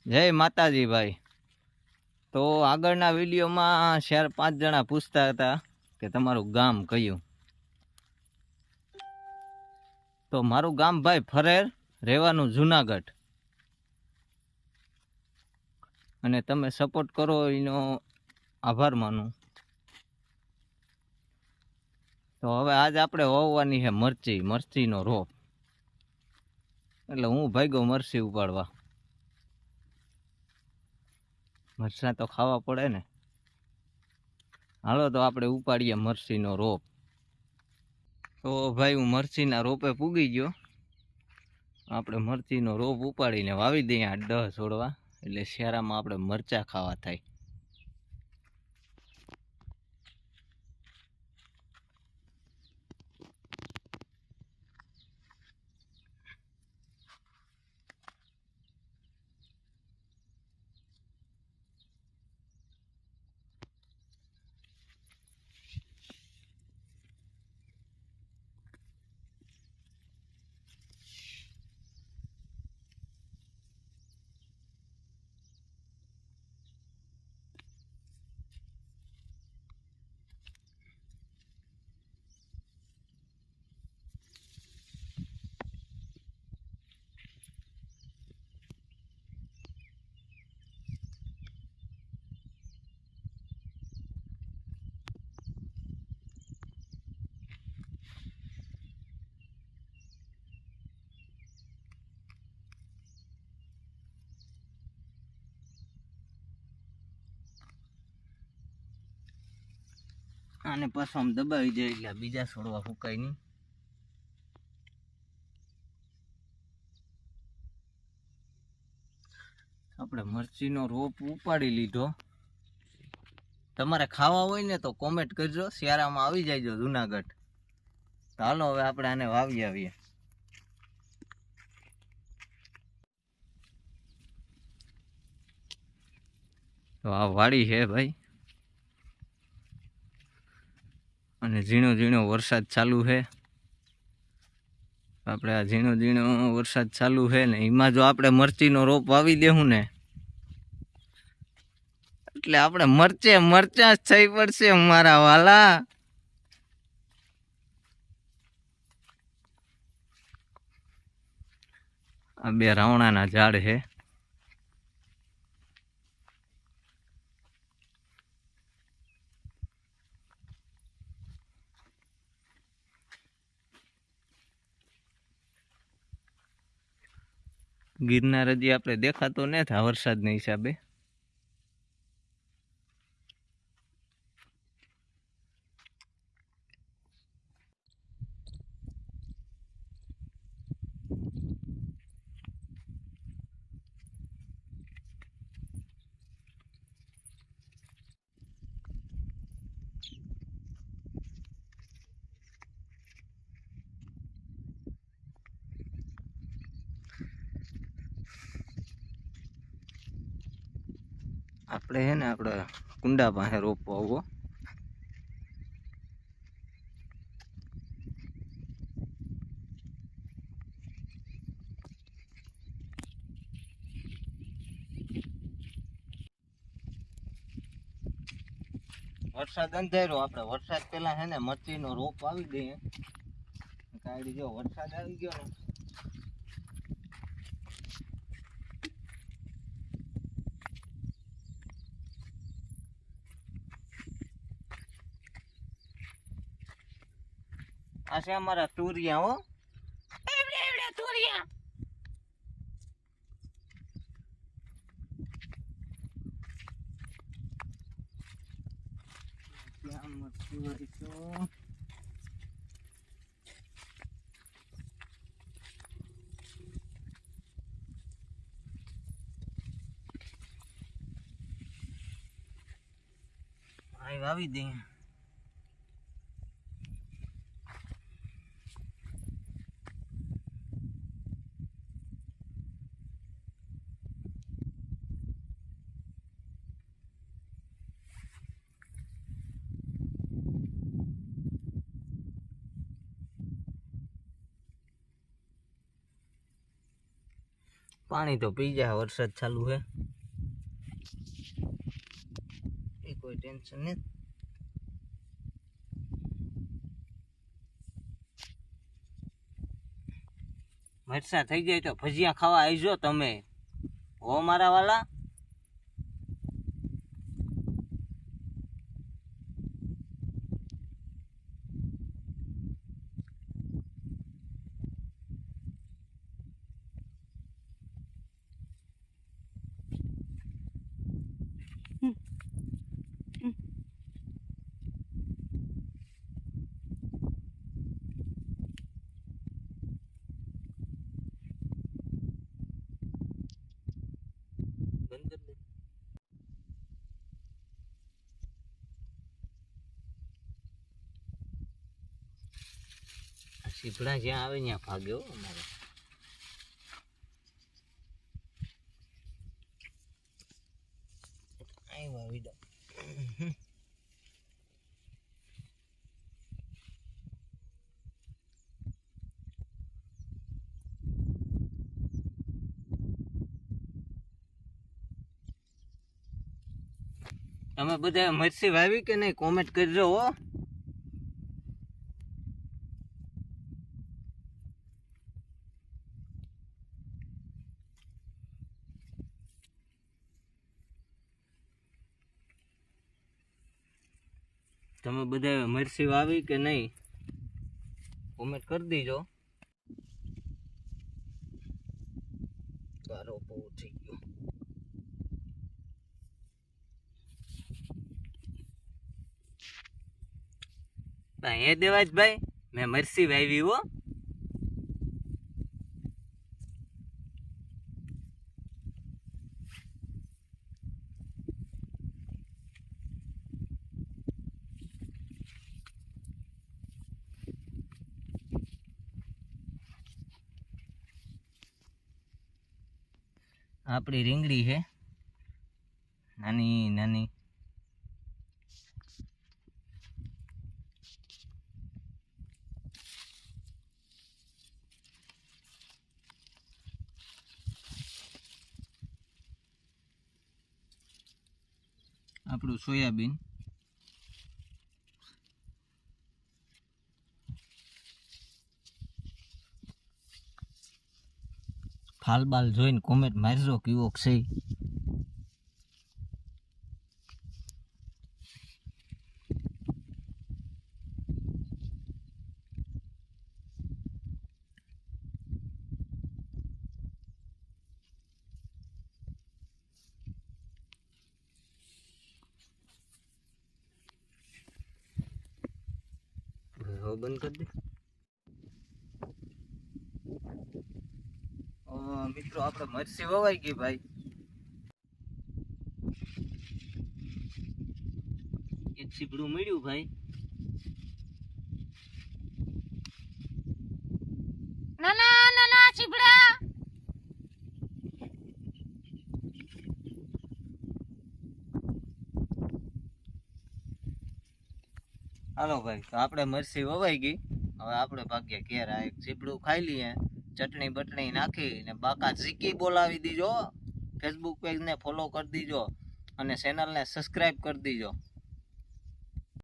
જય માતાજી ભાઈ। તો આગળના વિડીયોમાં 4-5 જણા પૂછતા હતા કે તમારું ગામ કયું। તો મારું ગામ ભાઈ ફરેર, રહેવાનું જુનાગઢ। અને તમે સપોર્ટ કરો એનો આભાર માનું। તો હવે આજ આપણે વાવવાની છે મરચીનો રોપ। એટલે હું ભાગ્યો મરચી ઉપાડવા। મરચાં તો ખાવા પડે ને। હાલો તો આપણે ઉપાડીએ મરચીનો રોપ। તો ભાઈ હું મરચીના રોપે પૂગી ગયો। આપણે મરચીનો રોપ ઉપાડીને વાવી દઈએ 8-10 છોડવા, એટલે શિયાળામાં આપણે મરચાં ખાવા થાય। આને પાછું આમ દબાવી જાય એટલે બીજા છોડવા ફૂકાય નહીં। આપણે મરચીનો રોપ ઉપાડી લીધો। તમારે ખાવા હોય ને તો કોમેન્ટ કરજો, શિયાળામાં આવી જાયજો જુનાગઢ। તો હાલો હવે આપણે આને વાવી આવીએ। તો આ વાડી છે ભાઈ, અને ઝીણો ઝીણો વરસાદ ચાલુ છે। આપણે આ ઝીણો ઝીણો વરસાદ ચાલુ છે ને એમાં જો આપણે મરચીનો રોપ વાવી દેવું ને એટલે આપણે મરચાં જ થઈ પડશે મારા વાલા। આ 2 રાવણાના ઝાડ છે। ગિરનાર હજી આપણે દેખાતો નથી વરસાદના હિસાબે। આપણે હે ને આપણે કુંડા પાસે રોપવો આવો। વરસાદ અંધાર્યો, આપણે વરસાદ પેલા હે ને મરચીનો રોપ વાવી દઈએ। કાઢી જો વરસાદ આવી ગયો ને આ છે અમારા તુરિયા હો, એવડે તુરિયા। ત્યાં મરચી વાળી તો અહીં વાવી દઈએ। પાણી તો પી જાય, વરસાદ ચાલુ છે એ કોઈ ટેન્શન નહીં. મરસા થઈ જાય તો ભજીયા ખાવા આવજો તમે હો મારા વાલા. સીપડા જ્યાં આવે ત્યાં ભાગ્યો અમારે. તમે બધા મરસી વાવી કે નહીં કોમેન્ટ કરજો હો. તમે બધા મરસી વાવી કે નહીં કોમેન્ટ કરી દીજો. ગારો બહુ થઈ ગયો. એ દેવાજભાઈ મેં મરસી વાવી હો. આપણી રીંગણી છે નાની નાની. આપણું સોયાબીન. ફાલ બાલ જોઈને કોમેન્ટ મારજો કેવો છે. બંધ કરી દે. મિત્રો આપણે મરસી વવાઈ ગઈ ભાઈ. એક સીપડું મળ્યું ભાઈ. નાના નાના સીપડા. હાલો ભાઈ તો આપણે મરસી વવાઈ ગઈ. હવે આપણે ભાગ્યા ઘેર. આ એક સીપડું ખાઈ લઈએ, ચટણી બટણી નાખી ને બાકા ઝીકી બોલાવી દીજો. ફેસબુક પેજને ફોલો કરી દીજો અને ચેનલને સબસ્ક્રાઈબ કરી દીજો.